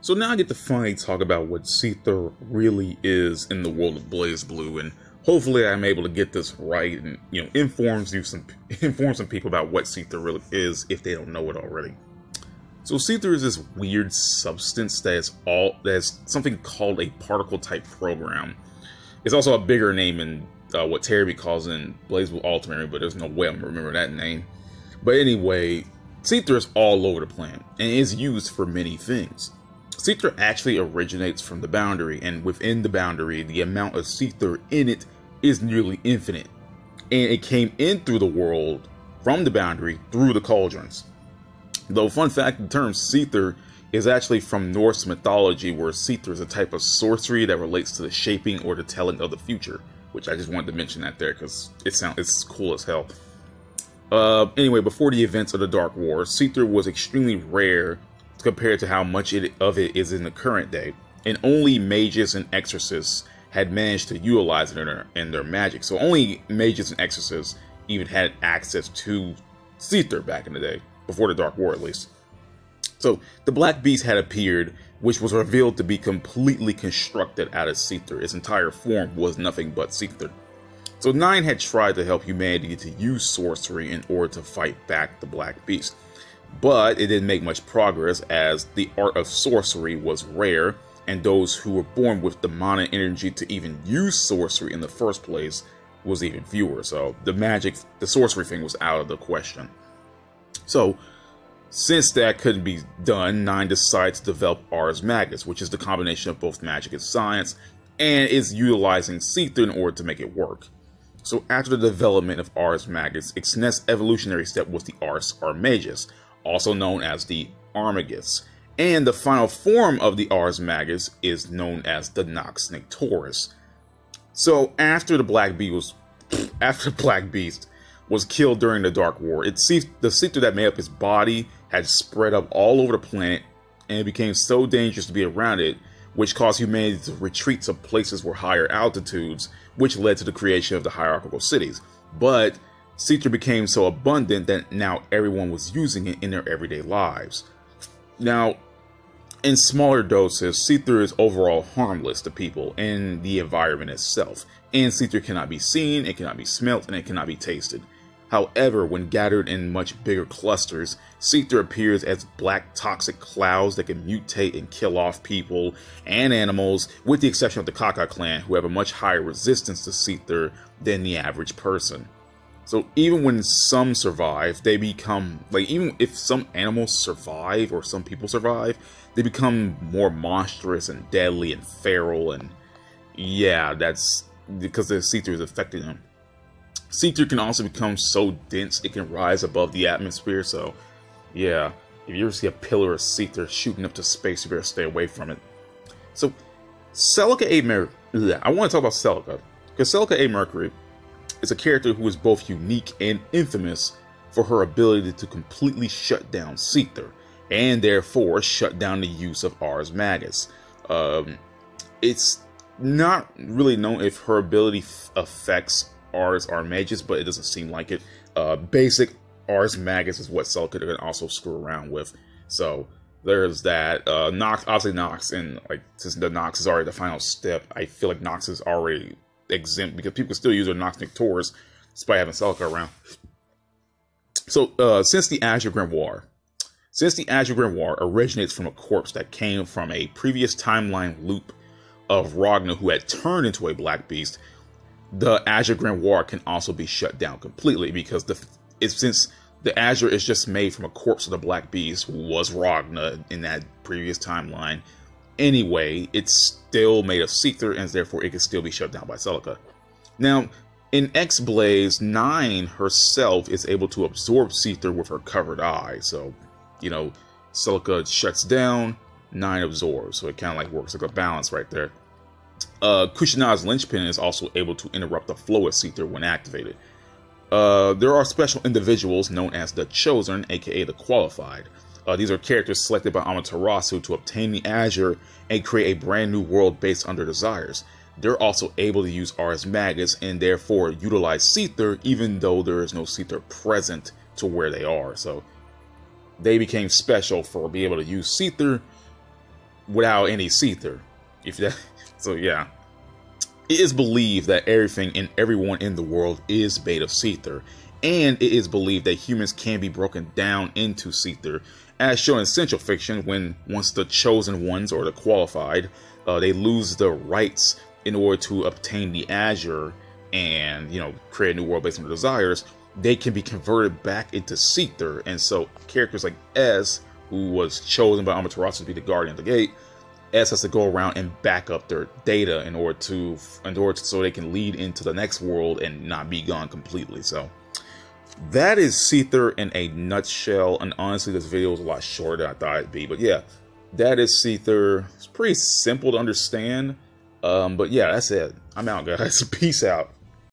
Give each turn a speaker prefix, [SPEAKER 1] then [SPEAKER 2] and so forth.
[SPEAKER 1] So now I get to finally talk about what Seithr really is in the world of BlazBlue, and hopefully I'm able to get this right and inform some people about what Seithr really is if they don't know it already. So Seithr is this weird substance that's something called a particle type program. It's also a bigger name in what Terry calls in BlazBlue Ultimate, but there's no way I'm gonna remember that name. But anyway, Seithr is all over the planet and is used for many things. Seithr actually originates from the boundary, and within the boundary, the amount of Seithr in it is nearly infinite. And it came in through the world from the boundary through the cauldrons. Though, fun fact, the term Seithr is actually from Norse mythology, where Seithr is a type of sorcery that relates to the shaping or the telling of the future. Which I just wanted to mention that there because it's cool as hell. Anyway, before the events of the Dark War, Seithr was extremely rare compared to how much of it is in the current day, and only mages and exorcists had managed to utilize it in their magic. So only mages and exorcists even had access to Seithr back in the day, before the Dark War at least. So the Black Beast had appeared, which was revealed to be completely constructed out of Seithr. Its entire form was nothing but Seithr. So Nine had tried to help humanity to use sorcery in order to fight back the Black Beast. But it didn't make much progress, as the art of sorcery was rare, and those who were born with demonic energy to even use sorcery in the first place was even fewer. So the sorcery thing was out of the question. So since that couldn't be done, Nine decided to develop Ars Magus, which is the combination of both magic and science, and is utilizing Seithr in order to make it work. So after the development of Ars Magus, its next evolutionary step was the Ars Magus, also known as the Armagus, and the final form of the Ars Magus is known as the Nox Nectoris. So after the Black Beast was killed during the Dark War, the Seithr that made up his body had spread up all over the planet, and it became so dangerous to be around it, which caused humanity to retreat to places where higher altitudes, which led to the creation of the hierarchical cities. But Seithr became so abundant that now everyone was using it in their everyday lives. Now, in smaller doses, Seithr is overall harmless to people and the environment itself, and Seithr cannot be seen, it cannot be smelt, and it cannot be tasted. However, when gathered in much bigger clusters, Seithr appears as black toxic clouds that can mutate and kill off people and animals, with the exception of the Kaka clan, who have a much higher resistance to Seithr than the average person. So even when some survive, they become, even if some animals survive or some people survive, they become more monstrous and deadly and feral, and yeah, that's because the Seithr is affecting them. Seithr can also become so dense it can rise above the atmosphere, so yeah, if you ever see a pillar of Seithr shooting up to space, you better stay away from it. So Celica A. Mercury, I want to talk about Celica, because Celica A. Mercury is a character who is both unique and infamous for her ability to completely shut down Seithr, and therefore shut down the use of Ars Magus. It's not really known if her ability affects Ars Magus, but it doesn't seem like it. Basic Ars Magus is what Celica can also screw around with. So there's that. Nox, obviously Nox, and since the Nox is already the final step, I feel like Nox is already exempt because people can still use their Nox Nectoris despite having Celica around. So since the Azure Grimoire originates from a corpse that came from a previous timeline loop of Ragnar who had turned into a Black Beast, the Azure Grimoire can also be shut down completely because since the Azure is just made from a corpse of the Black Beast, who was Ragnar in that previous timeline. Anyway, it's still made of Seithr, and therefore it can still be shut down by Celica. Now, in XBLAZE, Nine herself is able to absorb Seithr with her covered eye. So, Celica shuts down, Nine absorbs. So it kind of works like a balance right there. Kushina's linchpin is also able to interrupt the flow of Seithr when activated. There are special individuals known as the Chosen, aka the Qualified. These are characters selected by Amaterasu to obtain the Azure and create a brand new world based on their desires. They're also able to use Ars Magus and therefore utilize Seithr even though there is no Seithr present to where they are. So they became special for being able to use Seithr without any Seithr. If that, so yeah. It is believed that everything and everyone in the world is made of Seithr, and it is believed that humans can be broken down into Seithr, as shown in Central Fiction, when once the chosen ones or the qualified, they lose the rights in order to obtain the Azure and, you know, create a new world based on their desires, they can be converted back into Seithr. And so characters like S, who was chosen by Amaterasu to be the guardian of the gate, S has to go around and back up their data in order so they can lead into the next world and not be gone completely. So that is Seithr in a nutshell. And honestly, this video was a lot shorter than I thought it'd be. But yeah, that is Seithr. It's pretty simple to understand. But yeah, that's it. I'm out, guys. Peace out.